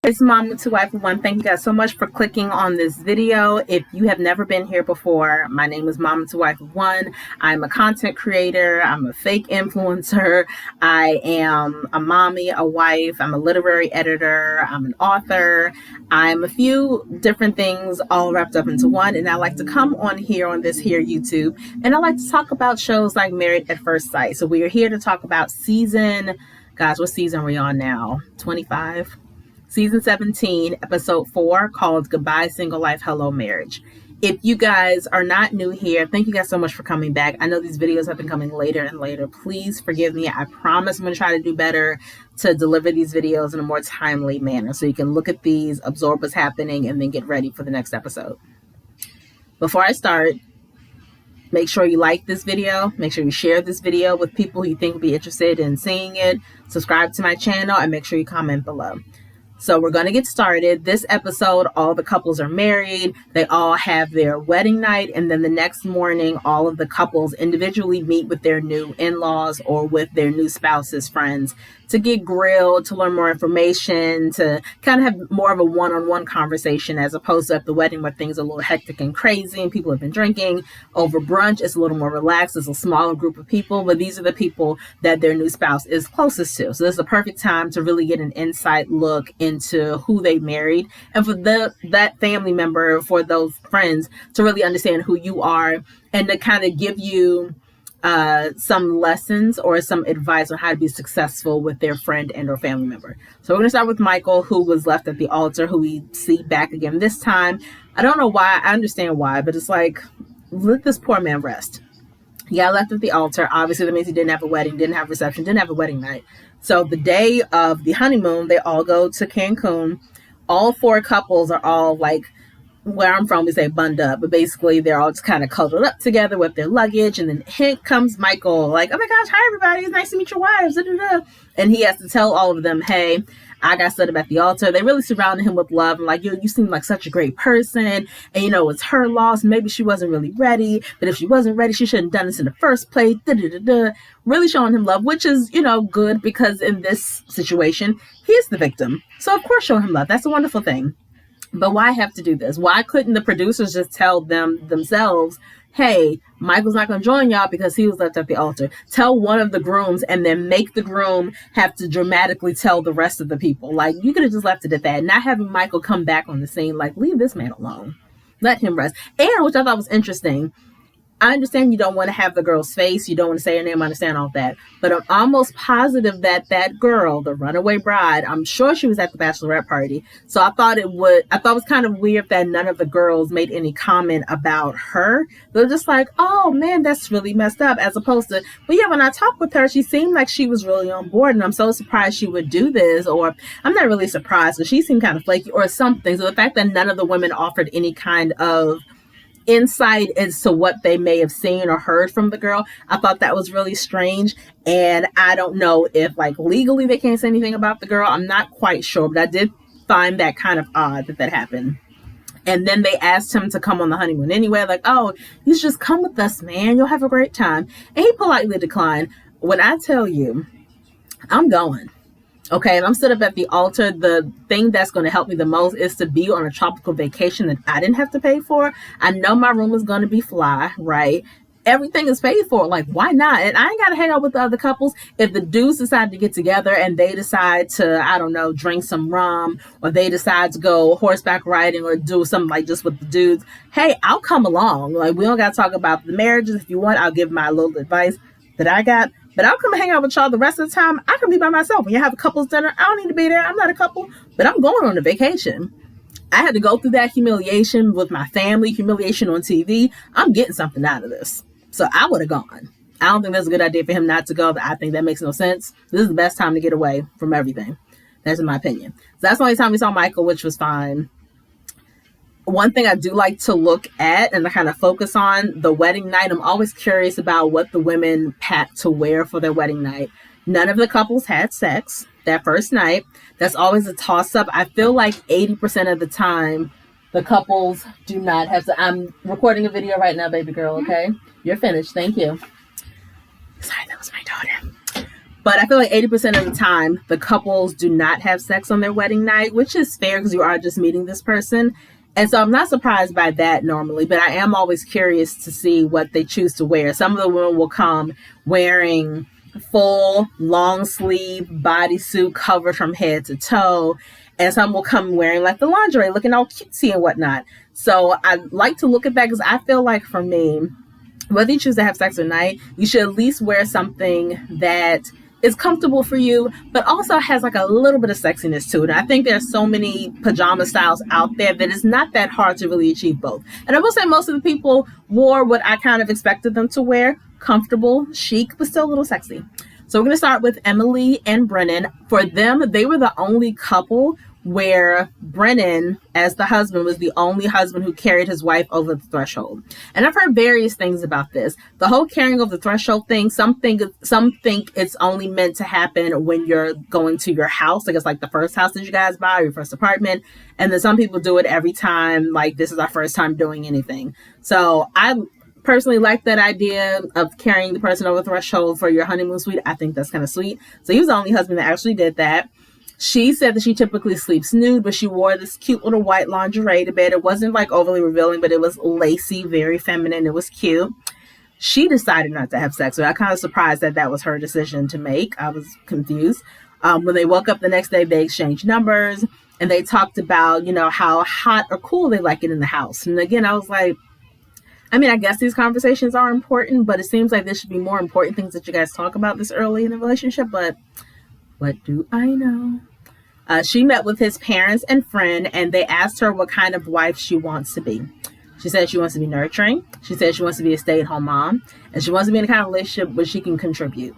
It's Mom with Two Wife of One. Thank you guys so much for clicking on this video. If you have never been here before, my name is Mom with Two Wife of One. I'm a content creator. I'm a fake influencer. I am a mommy, a wife. I'm a literary editor. I'm an author. I'm a few different things all wrapped up into one. And I like to come on here on this here YouTube. And I like to talk about shows like Married at First Sight. So we are here to talk about what season are we on now? 25? Season 17, episode 4, called Goodbye Single Life, Hello Marriage. If you guys are not new here, thank you guys so much for coming back. I know these videos have been coming later and later. Please forgive me. I promise I'm going to try to do better to deliver these videos in a more timely manner so you can look at these, absorb what's happening, and then get ready for the next episode. Before I start, make sure you like this video. Make sure you share this video with people who you think will be interested in seeing it. Subscribe to my channel and make sure you comment below. So we're going to get started. This episode, all the couples are married. They all have their wedding night. And then the next morning, all of the couples individually meet with their new in-laws or with their new spouse's friends to get grilled, to learn more information, to kind of have more of a one-on-one conversation as opposed to at the wedding where things are a little hectic and crazy and people have been drinking. Over brunch, it's a little more relaxed. It's a smaller group of people, but these are the people that their new spouse is closest to. So this is a perfect time to really get an insight look into who they married and for that family member, for those friends, to really understand who you are and to kind of give you some lessons or some advice on how to be successful with their friend and or family member. So we're going to start with Michael, who was left at the altar, who we see back again this time. I don't know why. I understand why, but it's like, let this poor man rest. He got left at the altar. Obviously, that means he didn't have a wedding, didn't have a reception, didn't have a wedding night. So the day of the honeymoon, they all go to Cancun. All 4 couples are all like, where I'm from, we say bunned up, but basically they're all just kind of cuddled up together with their luggage. And then here comes Michael, like, oh my gosh, hi everybody, it's nice to meet your wives. Da, da, da. And he has to tell all of them, hey, I got set up at the altar. They really surrounded him with love and like, you seem like such a great person. And it's her loss. Maybe she wasn't really ready, but if she wasn't ready, she shouldn't have done this in the first place. Da, da, da, da. Really showing him love, which is, good, because in this situation, he's the victim. So of course, show him love. That's a wonderful thing. But why have to do this? Why couldn't the producers just tell them themselves, hey, Michael's not going to join y'all because he was left at the altar? Tell one of the grooms and then make the groom have to dramatically tell the rest of the people. Like, you could have just left it at that. Not having Michael come back on the scene. Like, leave this man alone. Let him rest. And, which I thought was interesting, I understand you don't want to have the girl's face. You don't want to say her name. I understand all that. But I'm almost positive that girl, the runaway bride, I'm sure she was at the bachelorette party. So I thought it was kind of weird that none of the girls made any comment about her. They're just like, oh man, that's really messed up. As opposed to, well, yeah, when I talked with her, she seemed like she was really on board. And I'm so surprised she would do this. Or I'm not really surprised, but she seemed kind of flaky or something. So the fact that none of the women offered any kind of insight as to what they may have seen or heard from the girl, I thought that was really strange. And I don't know if like legally they can't say anything about the girl. I'm not quite sure, but I did find that kind of odd that happened. And then they asked him to come on the honeymoon anyway, like, oh, you should just come with us, man, you'll have a great time. And he politely declined. When I tell you, I'm going. Okay, and I'm set up at the altar. The thing that's going to help me the most is to be on a tropical vacation that I didn't have to pay for. I know my room is going to be fly, right? Everything is paid for. Like, why not? And I ain't got to hang out with the other couples. If the dudes decide to get together and they decide to, I don't know, drink some rum, or they decide to go horseback riding or do something like just with the dudes, hey, I'll come along. Like, we don't got to talk about the marriages. If you want, I'll give my little advice that I got. But I'll come and hang out with y'all the rest of the time. I can be by myself. When you have a couple's dinner, I don't need to be there. I'm not a couple, but I'm going on a vacation. I had to go through that humiliation with my family, humiliation on TV. I'm getting something out of this. So I would have gone. I don't think that's a good idea for him not to go. I think that makes no sense. This is the best time to get away from everything. That's in my opinion. So that's the only time we saw Michael, which was fine. One thing I do like to look at and I kind of focus on the wedding night. I'm always curious about what the women packed to wear for their wedding night. None of the couples had sex that first night. That's always a toss-up. I feel like 80% of the time, the couples do not have sex. I'm recording a video right now, baby girl, okay? You're finished. Thank you. Sorry, that was my daughter. But I feel like 80% of the time, the couples do not have sex on their wedding night, which is fair because you are just meeting this person. And so I'm not surprised by that normally, but I am always curious to see what they choose to wear. Some of the women will come wearing full long sleeve bodysuit covered from head to toe. And some will come wearing like the lingerie, looking all cutesy and whatnot. So I like to look at that because I feel like for me, whether you choose to have sex or not, you should at least wear something that is comfortable for you, but also has like a little bit of sexiness to it. And I think there's so many pajama styles out there that it's not that hard to really achieve both. And I will say most of the people wore what I kind of expected them to wear, comfortable, chic, but still a little sexy. So we're going to start with Emily and Brennan. For them, they were the only couple where Brennan, as the husband, was the only husband who carried his wife over the threshold. And I've heard various things about this. The whole carrying over the threshold thing, some think it's only meant to happen when you're going to your house, like it's like the first house that you guys buy or your first apartment. And then some people do it every time, like this is our first time doing anything. So I personally like that idea of carrying the person over the threshold for your honeymoon suite. I think that's kind of sweet. So he was the only husband that actually did that. She said that she typically sleeps nude, but she wore this cute little white lingerie to bed. It wasn't like overly revealing, but it was lacy, very feminine. It was cute. She decided not to have sex. So I kind of surprised that was her decision to make. I was confused. When they woke up the next day, they exchanged numbers and they talked about, how hot or cool they like it in the house. And again, I was like, I mean, I guess these conversations are important, but it seems like there should be more important things that you guys talk about this early in the relationship. But what do I know? She met with his parents and friend, and they asked her what kind of wife she wants to be. She said she wants to be nurturing. She said she wants to be a stay-at-home mom, and she wants to be in a kind of relationship where she can contribute.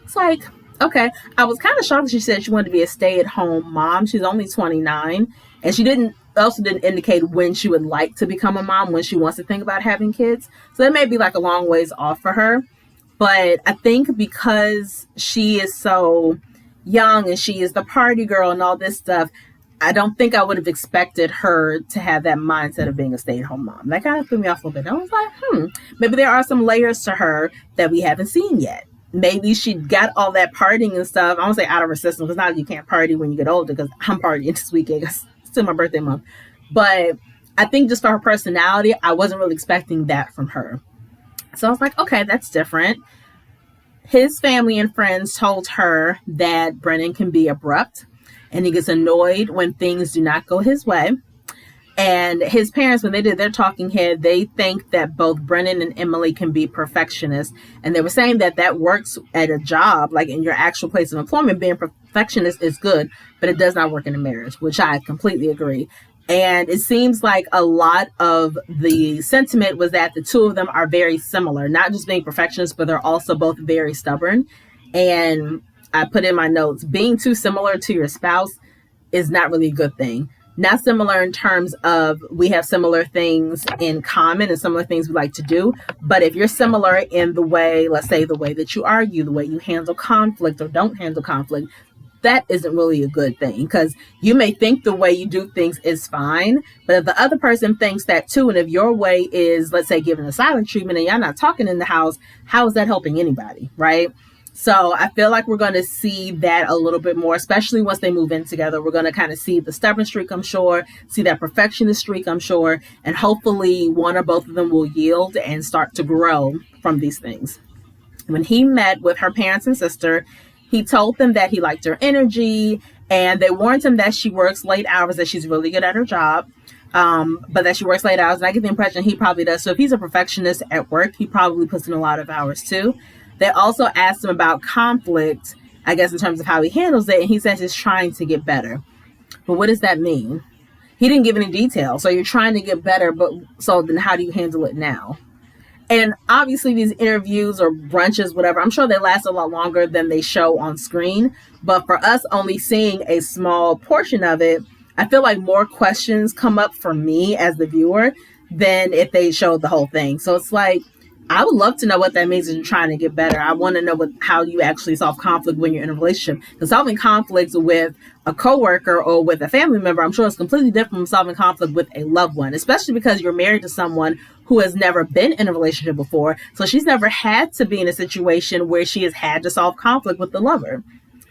It's like, okay. I was kind of shocked that she said she wanted to be a stay-at-home mom. She's only 29, and she also didn't indicate when she would like to become a mom, when she wants to think about having kids. So that may be like a long ways off for her. But I think because she is so young and she is the party girl and all this stuff, I don't think I would have expected her to have that mindset of being a stay-at-home mom. That kind of threw me off a little bit. I was like, maybe there are some layers to her that we haven't seen yet. Maybe she got all that partying and stuff. I don't say out of her system, because now you can't party when you get older, because I'm partying this weekend. It's still my birthday month. But I think just for her personality, I wasn't really expecting that from her. So I was like, okay, that's different. His family and friends told her that Brennan can be abrupt and he gets annoyed when things do not go his way. And his parents, when they did their talking head, they think that both Brennan and Emily can be perfectionists. And they were saying that works at a job, like in your actual place of employment. Being perfectionist is good, but it does not work in a marriage, which I completely agree. And it seems like a lot of the sentiment was that the two of them are very similar, not just being perfectionists, but they're also both very stubborn. And I put in my notes, being too similar to your spouse is not really a good thing. Not similar in terms of we have similar things in common and similar things we like to do. But if you're similar in the way, let's say the way that you argue, the way you handle conflict or don't handle conflict, that isn't really a good thing, because you may think the way you do things is fine, but if the other person thinks that too, and if your way is, let's say, giving a silent treatment and you're not talking in the house, how is that helping anybody, right? So I feel like we're going to see that a little bit more, especially once they move in together. We're going to kind of see the stubborn streak, I'm sure, see that perfectionist streak, I'm sure, and hopefully one or both of them will yield and start to grow from these things. When he met with her parents and sister, he told them that he liked her energy, and they warned him that she works late hours, that she's really good at her job, but that she works late hours. And I get the impression he probably does. So if he's a perfectionist at work, he probably puts in a lot of hours too. They also asked him about conflict, I guess, in terms of how he handles it. And he says he's trying to get better. But what does that mean? He didn't give any details. So you're trying to get better, but so then how do you handle it now? And obviously these interviews or brunches, whatever, I'm sure they last a lot longer than they show on screen. But for us only seeing a small portion of it, I feel like more questions come up for me as the viewer than if they showed the whole thing. So it's like, I would love to know what that means if you're trying to get better. I want to know how you actually solve conflict when you're in a relationship. Because solving conflicts with a coworker or with a family member, I'm sure it's completely different from solving conflict with a loved one, especially because you're married to someone who has never been in a relationship before. So she's never had to be in a situation where she has had to solve conflict with the lover.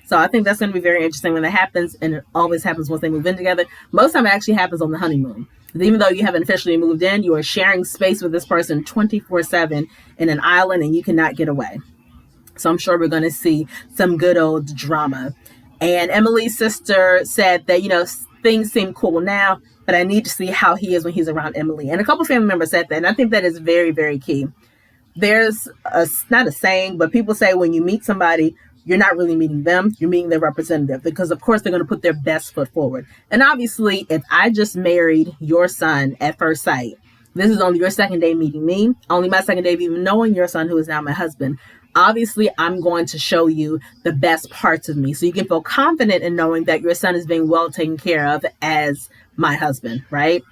So I think that's going to be very interesting when that happens, and it always happens once they move in together. Most of the time it actually happens on the honeymoon. Even though you haven't officially moved in, you are sharing space with this person 24/7 in an island, and you cannot get away. So I'm sure we're going to see some good old drama. And Emily's sister said that, things seem cool now, but I need to see how he is when he's around Emily. And a couple family members said that, and I think that is very, very key. There's not a saying, but people say when you meet somebody, you're not really meeting them, you're meeting their representative, because of course they're going to put their best foot forward. And obviously, if I just married your son at first sight, this is only your second day meeting me, only my second day of even knowing your son, who is now my husband. Obviously, I'm going to show you the best parts of me so you can feel confident in knowing that your son is being well taken care of as my husband, right?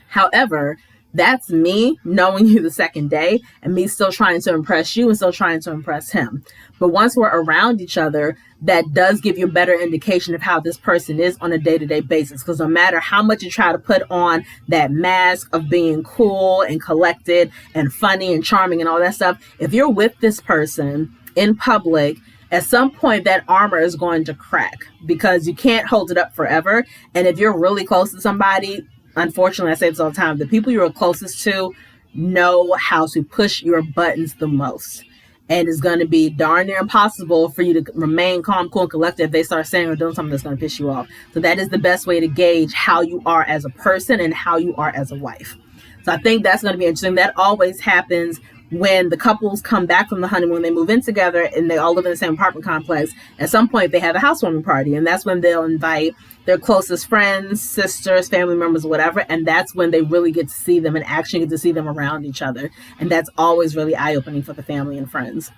However, that's me knowing you the second day and me still trying to impress you and still trying to impress him. But once we're around each other, that does give you a better indication of how this person is on a day-to-day basis. Because no matter how much you try to put on that mask of being cool and collected and funny and charming and all that stuff, if you're with this person in public, at some point that armor is going to crack because you can't hold it up forever. And if you're really close to somebody, unfortunately, I say this all the time, the people you're closest to know how to push your buttons the most. And it's going to be darn near impossible for you to remain calm, cool, and collected if they start saying or doing something that's going to piss you off. So that is the best way to gauge how you are as a person and how you are as a wife. So I think that's going to be interesting. That always happens when the couples come back from the honeymoon, they move in together and they all live in the same apartment complex. At some point, they have a housewarming party, and that's when they'll invite their closest friends, sisters, family members, whatever. And that's when they really get to see them and actually get to see them around each other. And that's always really eye-opening for the family and friends.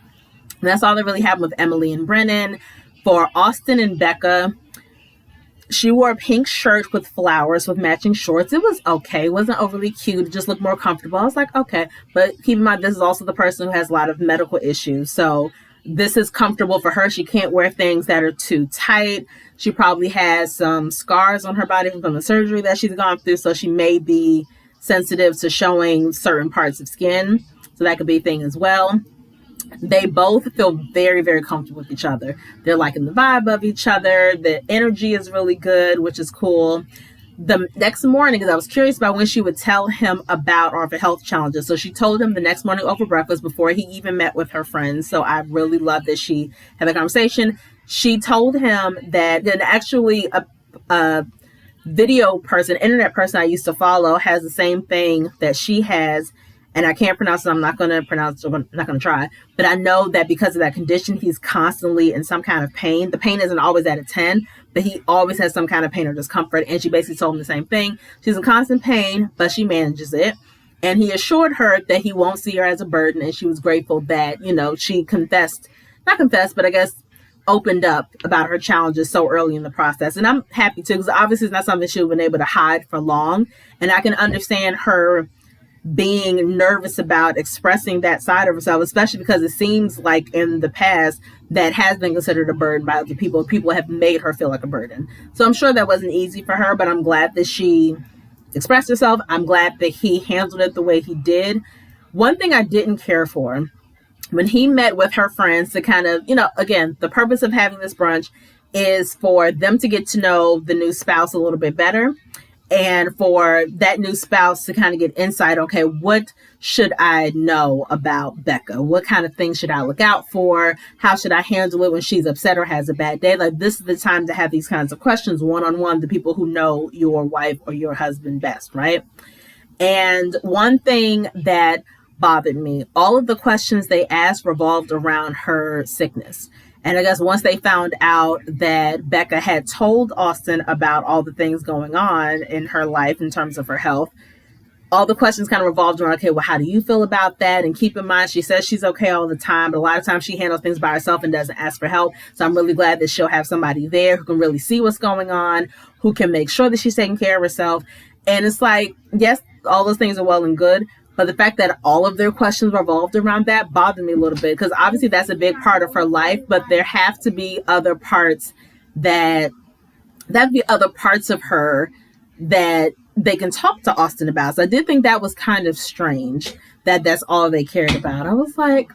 And that's all that really happened with Emily and Brennan. For Austin and Becca, she wore a pink shirt with flowers with matching shorts. It was okay. It wasn't overly cute. It just looked more comfortable. I was like, okay. But keep in mind, this is also the person who has a lot of medical issues. So this is comfortable for her. She can't wear things that are too tight. She probably has some scars on her body from the surgery that she's gone through. So she may be sensitive to showing certain parts of skin. So that could be a thing as well. They both feel very, very comfortable with each other. They're liking the vibe of each other. The energy is really good, which is cool. The next morning, because I was curious about when she would tell him about our health challenges. So she told him the next morning over breakfast before he even met with her friends. So I really love that she had a conversation. She told him that, and actually a video person, internet person I used to follow has the same thing that she has. And I can't pronounce it. I'm not going to pronounce it. I'm not going to try. But I know that because of that condition, he's constantly in some kind of pain. The pain isn't always at a 10, but he always has some kind of pain or discomfort. And she basically told him the same thing. She's in constant pain, but she manages it. And he assured her that he won't see her as a burden. And she was grateful that, she not confessed, but I guess opened up about her challenges so early in the process. And I'm happy too, because obviously it's not something she'd been able to hide for long. And I can understand her being nervous about expressing that side of herself, especially because it seems like in the past that has been considered a burden by other people. People have made her feel like a burden. So I'm sure that wasn't easy for her, but I'm glad that she expressed herself. I'm glad that he handled it the way he did. One thing I didn't care for, when he met with her friends to kind of, again, the purpose of having this brunch is for them to get to know the new spouse a little bit better. And for that new spouse to kind of get insight, okay, what should I know about Becca? What kind of things should I look out for? How should I handle it when she's upset or has a bad day? Like, this is the time to have these kinds of questions one-on-one, the people who know your wife or your husband best, right? And one thing that bothered me, all of the questions they asked revolved around her sickness. And I guess once they found out that Becca had told Austin about all the things going on in her life in terms of her health, all the questions kind of revolved around, okay, well, how do you feel about that? And keep in mind, she says she's okay all the time, but a lot of times she handles things by herself and doesn't ask for help. So I'm really glad that she'll have somebody there who can really see what's going on, who can make sure that she's taking care of herself. And it's like, yes, all those things are well and good, But the fact that all of their questions revolved around that bothered me a little bit, because obviously that's a big part of her life, but there have to be other parts that'd be other parts of her that they can talk to Austin about. So I did think that was kind of strange that that's all they cared about. I was like,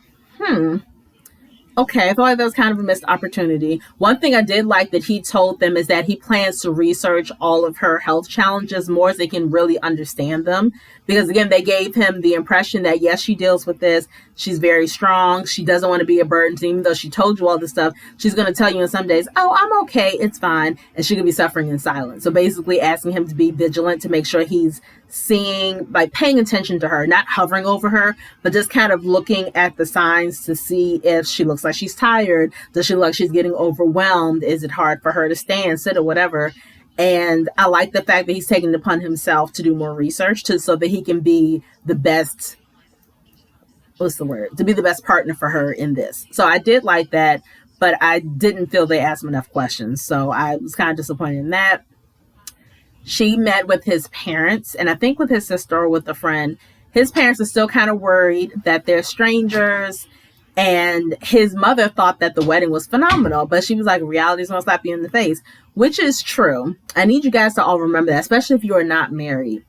okay, I feel like that was kind of a missed opportunity. One thing I did like that he told them is that he plans to research all of her health challenges more so they can really understand them. Because again, they gave him the impression that yes, she deals with this. She's very strong. She doesn't want to be a burden. Even though she told you all this stuff, she's going to tell you in some days, oh, I'm okay, it's fine. And she could be suffering in silence. So basically asking him to be vigilant to make sure he's seeing, by paying attention to her, not hovering over her, but just kind of looking at the signs to see if she looks like she's tired. Does she look like she's getting overwhelmed? Is it hard for her to stand, sit, or whatever? And I like the fact that he's taking it upon himself to do more research so that he can be the best, to be the best partner for her in this. So I did like that, but I didn't feel they asked him enough questions. So I was kind of disappointed in that. She met with his parents, and I think with his sister or with a friend. His parents are still kind of worried that they're strangers, and his mother thought that the wedding was phenomenal, but she was like, reality's gonna slap you in the face, which is true. I need you guys to all remember that, especially if you are not married.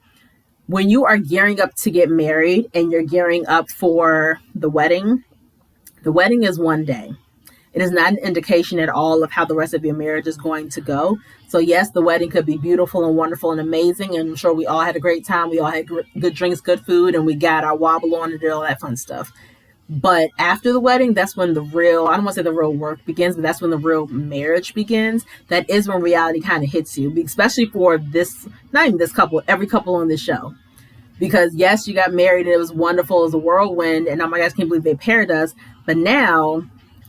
When you are gearing up to get married and you're gearing up for the wedding is one day. It is not an indication at all of how the rest of your marriage is going to go. So yes, the wedding could be beautiful and wonderful and amazing. And I'm sure we all had a great time. We all had good drinks, good food, and we got our wobble on and did all that fun stuff. But after the wedding, that's when I don't want to say the real work begins, but that's when the real marriage begins. That is when reality kind of hits you, especially for not even this couple, every couple on this show. Because yes, you got married and it was wonderful as a whirlwind, and oh my gosh, I can't believe they paired us. But now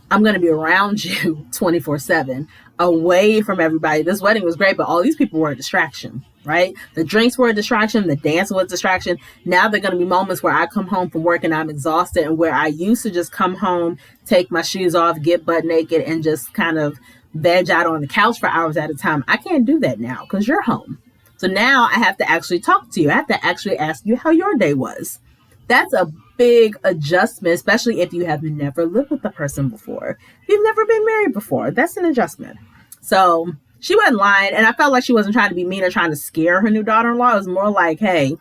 I'm going to be around you 24/7, away from everybody. This wedding was great, but all these people were a distraction, right? The drinks were a distraction. The dance was a distraction. Now there are going to be moments where I come home from work and I'm exhausted, and where I used to just come home, take my shoes off, get butt naked, and just kind of veg out on the couch for hours at a time. I can't do that now because you're home. So now I have to actually talk to you. I have to actually ask you how your day was. That's a big adjustment, especially if you have never lived with the person before. If you've never been married before, that's an adjustment. So she wasn't lying, and I felt like she wasn't trying to be mean or trying to scare her new daughter-in-law. It was more like, hey,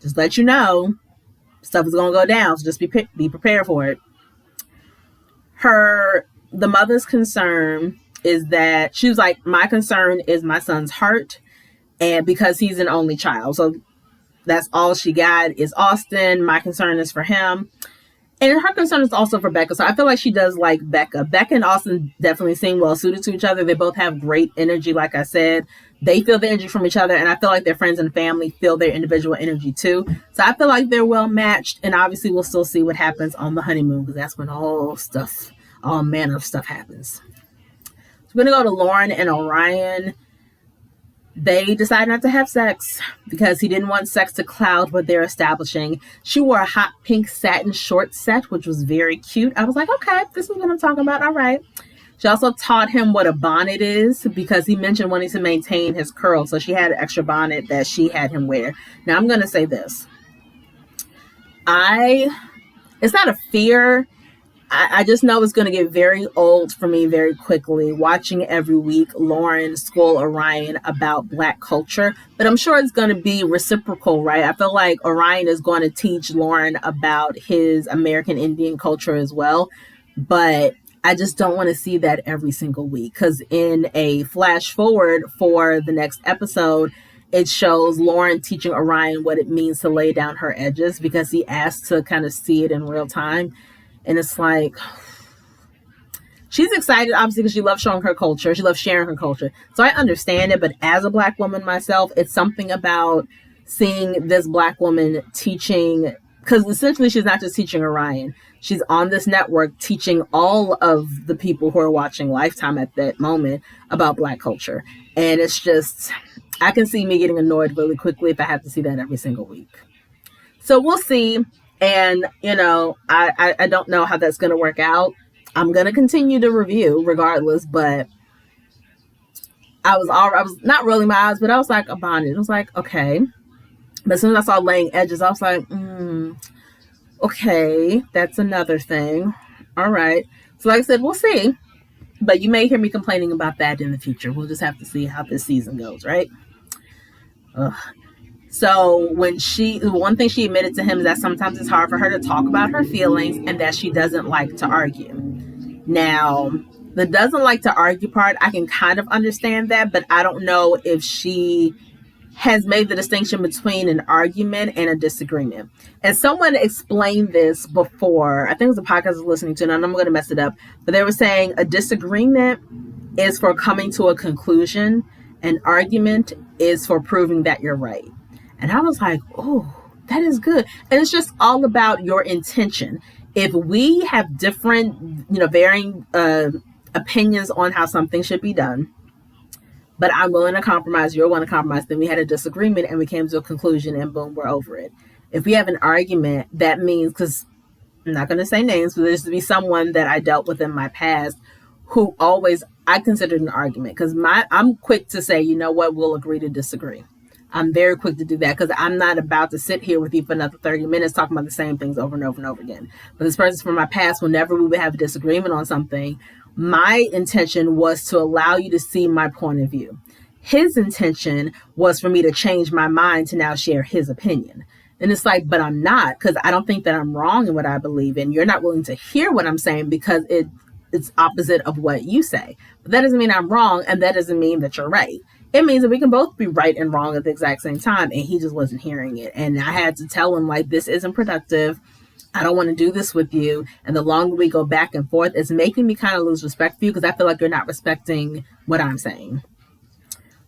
just let you know, stuff is going to go down, so just be prepared for it. The mother's concern is that, she was like, my concern is my son's heart, and because he's an only child. So that's all she got is Austin. My concern is for him. And her concern is also for Becca. So I feel like she does like Becca. Becca and Austin definitely seem well suited to each other. They both have great energy, like I said. They feel the energy from each other. And I feel like their friends and family feel their individual energy too. So I feel like they're well matched. And obviously we'll still see what happens on the honeymoon, because that's when all manner of stuff happens. So we're going to go to Lauren and Orion. They decided not to have sex because he didn't want sex to cloud what they're establishing. She wore a hot pink satin short set, which was very cute. I was like, okay, this is what I'm talking about. All right. She also taught him what a bonnet is, because he mentioned wanting to maintain his curls. So she had an extra bonnet that she had him wear. Now I'm going to say this. It's not a fear. I just know it's going to get very old for me very quickly, watching every week Lauren school Orion about Black culture. But I'm sure it's going to be reciprocal, right? I feel like Orion is going to teach Lauren about his American Indian culture as well. But I just don't want to see that every single week, because in a flash forward for the next episode, it shows Lauren teaching Orion what it means to lay down her edges, because he asked to kind of see it in real time. And it's like, she's excited, obviously, because she loves showing her culture. She loves sharing her culture. So I understand it. But as a Black woman myself, it's something about seeing this Black woman teaching, because essentially she's not just teaching Orion. She's on this network teaching all of the people who are watching Lifetime at that moment about Black culture. And it's just, I can see me getting annoyed really quickly if I have to see that every single week. So we'll see. And, I don't know how that's going to work out. I'm going to continue to review regardless, but I was not rolling my eyes, but I was like, a bonnet. I was like, okay. But as soon as I saw laying edges, I was like, okay, that's another thing. All right. So like I said, we'll see. But you may hear me complaining about that in the future. We'll just have to see how this season goes, right? Ugh. So one thing she admitted to him is that sometimes it's hard for her to talk about her feelings and that she doesn't like to argue. Now, the doesn't like to argue part, I can kind of understand that, but I don't know if she has made the distinction between an argument and a disagreement. And someone explained this before. I think it was a podcast I was listening to, and I'm going to mess it up. But they were saying a disagreement is for coming to a conclusion. An argument is for proving that you're right. And I was like, oh, that is good. And it's just all about your intention. If we have different, varying opinions on how something should be done, but I'm willing to compromise, you're willing to compromise, then we had a disagreement and we came to a conclusion and boom, we're over it. If we have an argument, that means, because I'm not going to say names, but there used to be someone that I dealt with in my past who I considered an argument, because I'm quick to say, you know what, we'll agree to disagree. I'm very quick to do that because I'm not about to sit here with you for another 30 minutes talking about the same things over and over and over again. But this person's from my past, whenever we would have a disagreement on something, my intention was to allow you to see my point of view. His intention was for me to change my mind to now share his opinion. And it's like, but I'm not, because I don't think that I'm wrong in what I believe in. You're not willing to hear what I'm saying because it's opposite of what you say. But that doesn't mean I'm wrong, and that doesn't mean that you're right. It means that we can both be right and wrong at the exact same time, and he just wasn't hearing it. And I had to tell him, like, this isn't productive. I don't want to do this with you. And the longer we go back and forth, it's making me kind of lose respect for you because I feel like you're not respecting what I'm saying.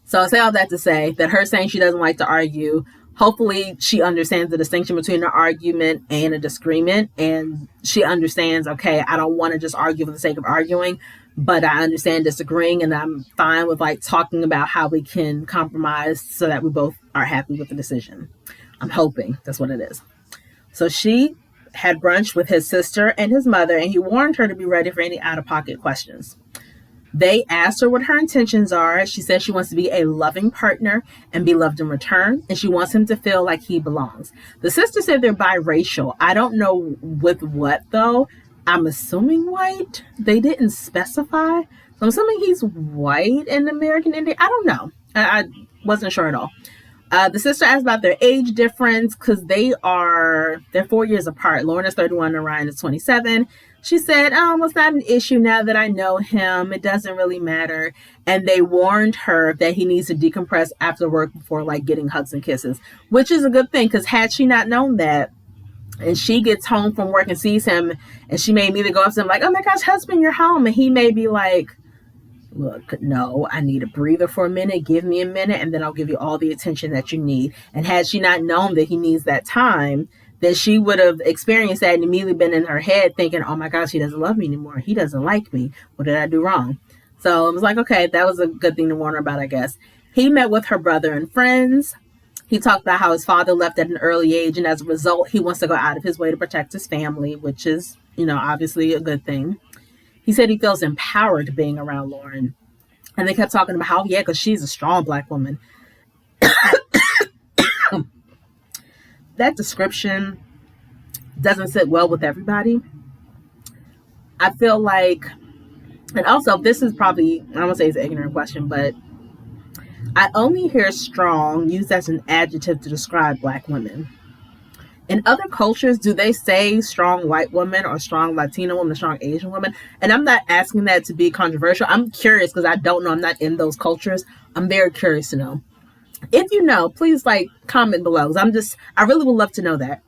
So I say all that to say that her saying she doesn't like to argue, hopefully she understands the distinction between an argument and a disagreement. And she understands, okay, I don't want to just argue for the sake of arguing, but I understand disagreeing, and I'm fine with like talking about how we can compromise so that we both are happy with the decision. I'm hoping that's what it is. So she had brunch with his sister and his mother, and he warned her to be ready for any out-of-pocket questions. They asked her what her intentions are. She said she wants to be a loving partner and be loved in return, and she wants him to feel like he belongs. The sister said they're biracial. I don't know with what, though. I'm assuming white. They didn't specify. So I'm assuming he's white and American Indian. I don't know. I wasn't sure at all. The sister asked about their age difference because they're 4 years apart. Lauren is 31 and Ryan is 27. She said, it's not an issue now that I know him. It doesn't really matter. And they warned her that he needs to decompress after work before like getting hugs and kisses, which is a good thing, because had she not known that, and she gets home from work and sees him, and she may immediately go up to him like, oh my gosh, husband, you're home. And he may be like, look, no, I need a breather for a minute. Give me a minute, and then I'll give you all the attention that you need. And had she not known that he needs that time, then she would have experienced that and immediately been in her head thinking, oh my gosh, he doesn't love me anymore. He doesn't like me. What did I do wrong? So it was like, okay, that was a good thing to warn her about, I guess. He met with her brother and friends. He talked about how his father left at an early age, and as a result, he wants to go out of his way to protect his family, which is, obviously a good thing. He said he feels empowered being around Lauren. And they kept talking about how, yeah, because she's a strong Black woman. That description doesn't sit well with everybody. I feel like, and also this is probably, I don't want to say it's an ignorant question, but I only hear strong used as an adjective to describe Black women. In other cultures, do they say strong white woman or strong Latino woman, strong Asian woman? And I'm not asking that to be controversial. I'm curious because I don't know. I'm not in those cultures. I'm very curious to know. If you know, please comment below. I really would love to know that.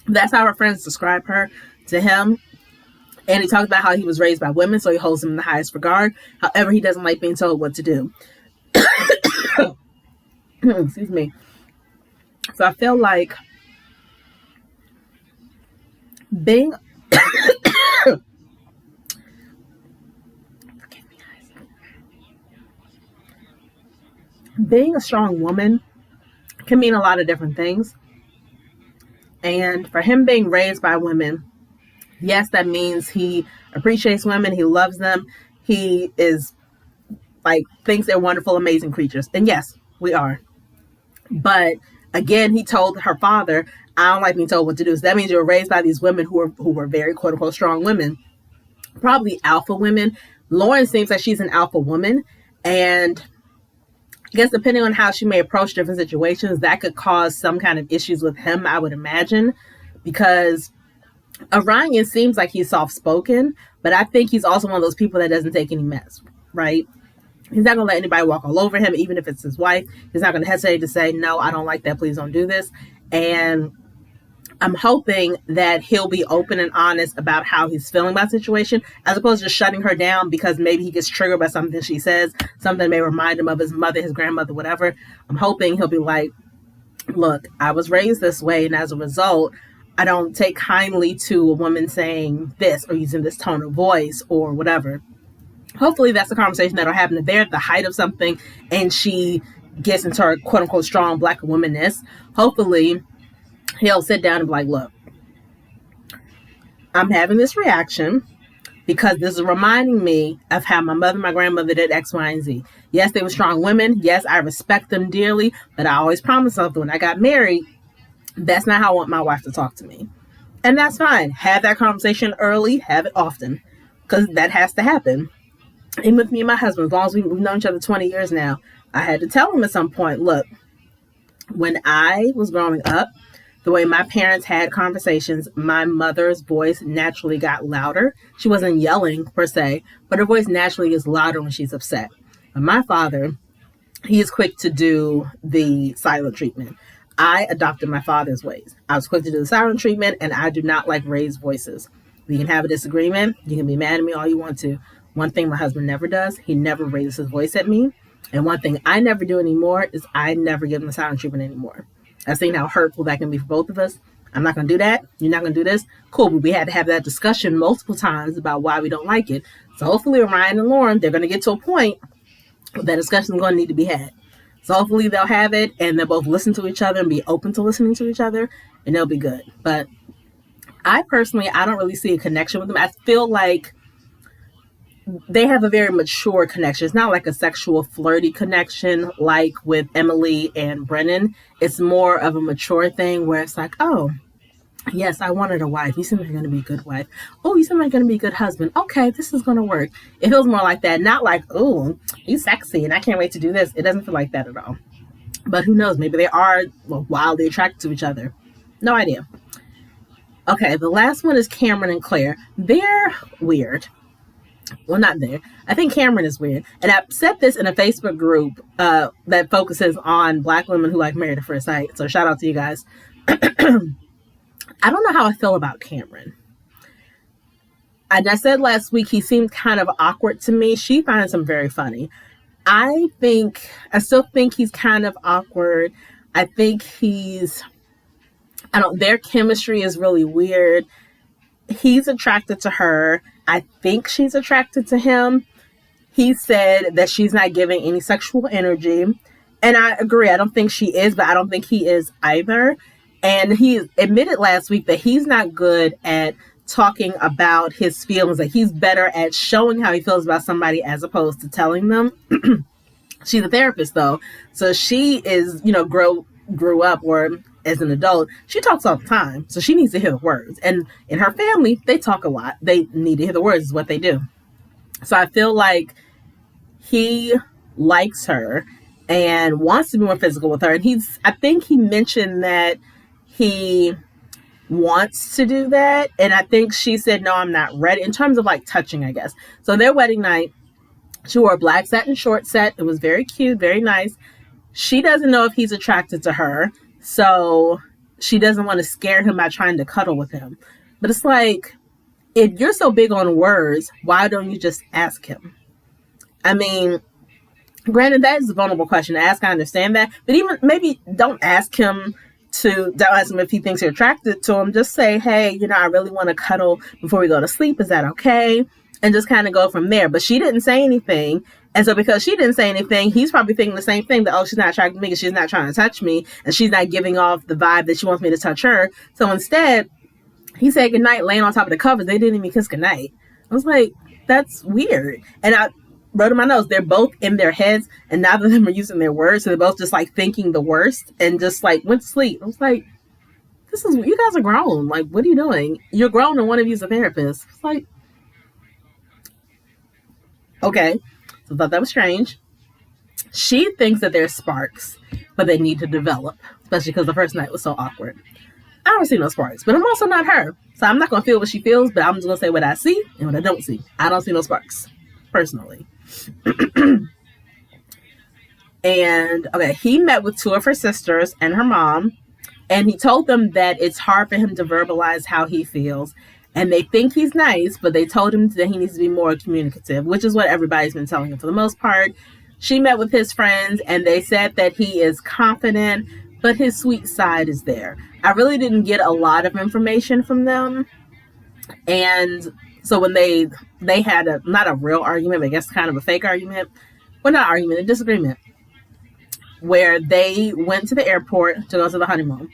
That's how her friends describe her to him. And he talks about how he was raised by women, so he holds them in the highest regard. However, he doesn't like being told what to do. Excuse me. So I feel like being forgive me, guys. Being a strong woman can mean a lot of different things. And for him being raised by women, yes, that means he appreciates women, he loves them, he is thinks they're wonderful, amazing creatures. And yes, we are. But Again, he told her father, I don't like being told what to do. So that means you were raised by these women who were very quote unquote strong women, probably alpha women. Lauren seems like she's an alpha woman. And I guess depending on how she may approach different situations, that could cause some kind of issues with him, I would imagine, because Orion seems like he's soft-spoken, but I think he's also one of those people that doesn't take any mess, right? He's not going to let anybody walk all over him, even if it's his wife. He's not going to hesitate to say, no, I don't like that. Please don't do this. And I'm hoping that he'll be open and honest about how he's feeling about the situation, as opposed to just shutting her down because maybe he gets triggered by something she says, something may remind him of his mother, his grandmother, whatever. I'm hoping he'll be like, look, I was raised this way, and as a result, I don't take kindly to a woman saying this or using this tone of voice or whatever. Hopefully that's a conversation that'll happen if they're at the height of something and she gets into her quote unquote strong black womanness. Hopefully he'll sit down and be like, look, I'm having this reaction because this is reminding me of how my mother and my grandmother did X, Y, and Z. Yes, they were strong women. Yes, I respect them dearly, but I always promised something when I got married. That's not how I want my wife to talk to me. And that's fine. Have that conversation early, have it often, because that has to happen. And with me and my husband, as long as we've known each other 20 years now, I had to tell him at some point, look, when I was growing up, the way my parents had conversations, my mother's voice naturally got louder. She wasn't yelling per se, but her voice naturally gets louder when she's upset. And my father, he is quick to do the silent treatment. I adopted my father's ways. I was quick to do the silent treatment, and I do not like raised voices. We can have a disagreement. You can be mad at me all you want to. One thing my husband never does, he never raises his voice at me. And one thing I never do anymore is I never give him a silent treatment anymore. I've seen how hurtful that can be for both of us. I'm not going to do that. You're not going to do this. Cool. But we had to have that discussion multiple times about why we don't like it. So hopefully Ryan and Lauren, they're going to get to a point where that discussion is going to need to be had. So hopefully they'll have it and they'll both listen to each other and be open to listening to each other, and they'll be good. But I personally, I don't really see a connection with them. I feel like they have a very mature connection. It's not like a sexual flirty connection like with Emily and Brennan. It's more of a mature thing where it's like, oh, yes, I wanted a wife. You seem like you're going to be a good wife. Oh, you seem like you're going to be a good husband. Okay, this is going to work. It feels more like that. Not like, oh, you sexy and I can't wait to do this. It doesn't feel like that at all. But who knows? Maybe they are wildly attracted to each other. No idea. Okay, the last one is Cameron and Claire. They're weird. Well, not there. I think Cameron is weird. And I said this in a Facebook group that focuses on Black women who like Married at First Sight. So shout out to you guys. I don't know how I feel about Cameron. And I said last week, he seemed kind of awkward to me. She finds him very funny. I still think he's kind of awkward. I think their chemistry is really weird. He's attracted to her. I think she's attracted to him. He said that she's not giving any sexual energy. And I agree. I don't think she is, but I don't think he is either. And he admitted last week that he's not good at talking about his feelings. Like he's better at showing how he feels about somebody as opposed to telling them. She's a therapist though. So she is, grew up or as an adult, she talks all the time. So she needs to hear the words. And in her family, they talk a lot. They need to hear the words is what they do. So I feel like he likes her and wants to be more physical with her. And I think he mentioned that he wants to do that. And I think she said, no, I'm not ready in terms of like touching, I guess. So their wedding night, she wore a black satin short set. It was very cute, very nice. She doesn't know if he's attracted to her. So she doesn't want to scare him by trying to cuddle with him. But it's like, if you're so big on words, why don't you just ask him? I mean, granted, that is a vulnerable question to ask. I understand that. But even maybe don't ask him if he thinks you're attracted to him. Just say, hey, I really want to cuddle before we go to sleep. Is that okay? And just kind of go from there. But she didn't say anything. And so because she didn't say anything, he's probably thinking the same thing, that, oh, she's not attracted to me because she's not trying to touch me. And she's not giving off the vibe that she wants me to touch her. So instead, he said goodnight laying on top of the covers. They didn't even kiss goodnight. I was like, that's weird. And wrote in my notes, they're both in their heads and neither of them are using their words. So they're both just like thinking the worst and just like went to sleep. I was like, you guys are grown. Like, what are you doing? You're grown and one of you is a therapist. It's like, okay. So I thought that was strange. She thinks that they're sparks, but they need to develop, especially because the first night was so awkward. I don't see no sparks, but I'm also not her. So I'm not going to feel what she feels, but I'm just going to say what I see and what I don't see. I don't see no sparks, personally. And, okay, he met with two of her sisters and her mom, and he told them that it's hard for him to verbalize how he feels. And they think he's nice, but they told him that he needs to be more communicative, which is what everybody's been telling him for the most part. She met with his friends, and they said that he is confident, but his sweet side is there. I really didn't get a lot of information from them. And so when they had not a real argument, but I guess kind of a fake argument. Well, not argument, a disagreement. Where they went to the airport to go to the honeymoon.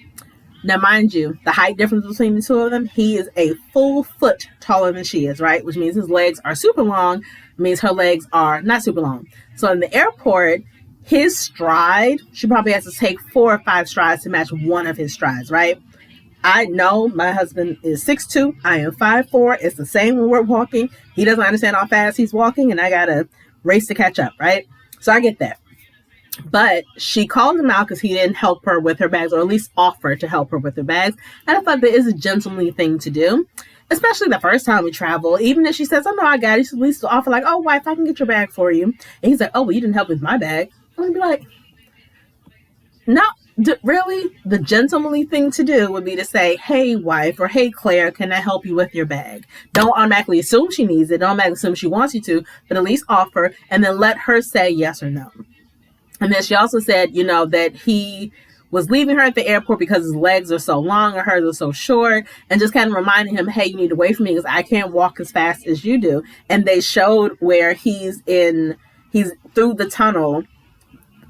Now, mind you, the height difference between the two of them, he is a full foot taller than she is, right? Which means his legs are super long, means her legs are not super long. So in the airport, his stride, she probably has to take 4 or 5 strides to match one of his strides, right? I know my husband is 6'2". I am 5'4". It's the same when we're walking. He doesn't understand how fast he's walking, and I got to race to catch up, right? So I get that. But she called him out because he didn't help her with her bags, or at least offer to help her with her bags. And I thought that is a gentlemanly thing to do, especially the first time we travel. Even if she says, "Oh no, I got it," she at least offer like, "Oh, wife, I can get your bag for you." And he's like, "Oh, well, you didn't help with my bag." I'm gonna be like, "No, really?" The gentlemanly thing to do would be to say, "Hey, wife," or "Hey, Claire, can I help you with your bag?" Don't automatically assume she needs it. Don't automatically assume she wants you to, but at least offer, and then let her say yes or no. And then she also said, that he was leaving her at the airport because his legs are so long and hers are so short, and just kind of reminding him, "Hey, you need to wait for me because I can't walk as fast as you do." And they showed where he's through the tunnel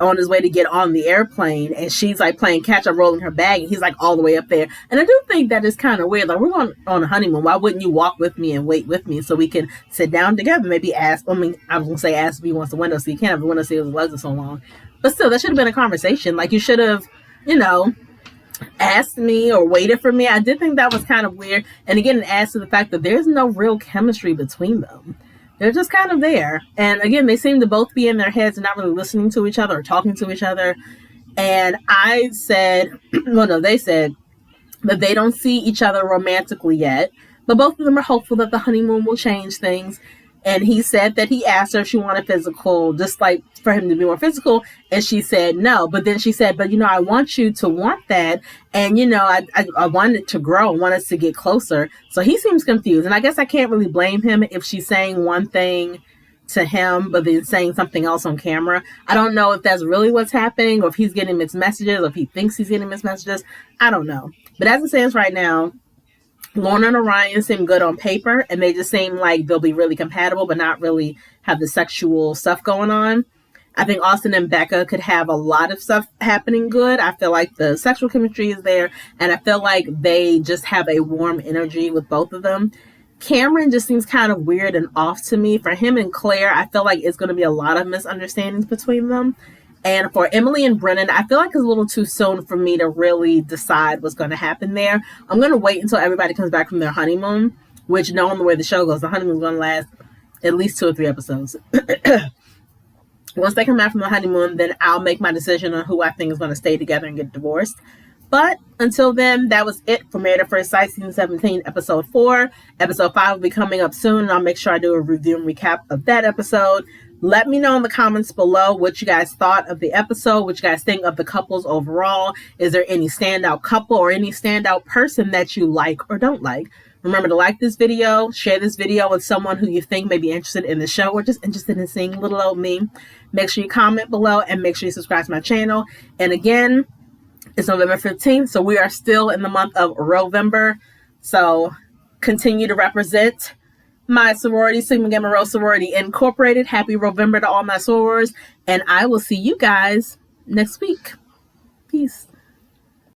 on his way to get on the airplane, and she's like playing catch up, rolling her bag, and he's like all the way up there. And I do think that is kind of weird. Like, we're going on a honeymoon. Why wouldn't you walk with me and wait with me so we can sit down together? Maybe ask. I was gonna say ask if he wants the window seat. You can't have the window seat if his legs are so long. But still, that should have been a conversation. Like, you should have, asked me or waited for me. I did think that was kind of weird. And again, it adds to the fact that there's no real chemistry between them. They're just kind of there. And again, they seem to both be in their heads and not really listening to each other or talking to each other. And I said, they said that they don't see each other romantically yet, but both of them are hopeful that the honeymoon will change things. And he said that he asked her if she wanted physical, just like for him to be more physical. And she said no. But then she said, "But, I want you to want that. And, I want it to grow. I want us to get closer." So he seems confused. And I guess I can't really blame him if she's saying one thing to him, but then saying something else on camera. I don't know if that's really what's happening, or if he's getting mixed messages, or if he thinks he's getting mixed messages. I don't know. But as it stands right now, Lorna and Orion seem good on paper, and they just seem like they'll be really compatible, but not really have the sexual stuff going on. I think Austin and Becca could have a lot of stuff happening good. I feel like the sexual chemistry is there, and I feel like they just have a warm energy with both of them. Cameron just seems kind of weird and off to me. For him and Claire, I feel like it's going to be a lot of misunderstandings between them. And for Emily and Brennan, I feel like it's a little too soon for me to really decide what's going to happen there. I'm going to wait until everybody comes back from their honeymoon, which, knowing the way the show goes, the honeymoon's going to last at least 2 or 3 episodes. Once they come back from the honeymoon, then I'll make my decision on who I think is going to stay together and get divorced. But until then, that was it for Married at First Sight Season 17, Episode 4. Episode 5 will be coming up soon, and I'll make sure I do a review and recap of that episode. Let me know in the comments below what you guys thought of the episode, what you guys think of the couples overall. Is there any standout couple or any standout person that you like or don't like? Remember to like this video, share this video with someone who you think may be interested in the show or just interested in seeing little old me. Make sure you comment below and make sure you subscribe to my channel. And again, it's November 15th, so we are still in the month of Rovember. So continue to represent my sorority, Sigma Gamma Rho Sorority Incorporated. Happy Rovember to all my sorors, and I will see you guys next week. Peace.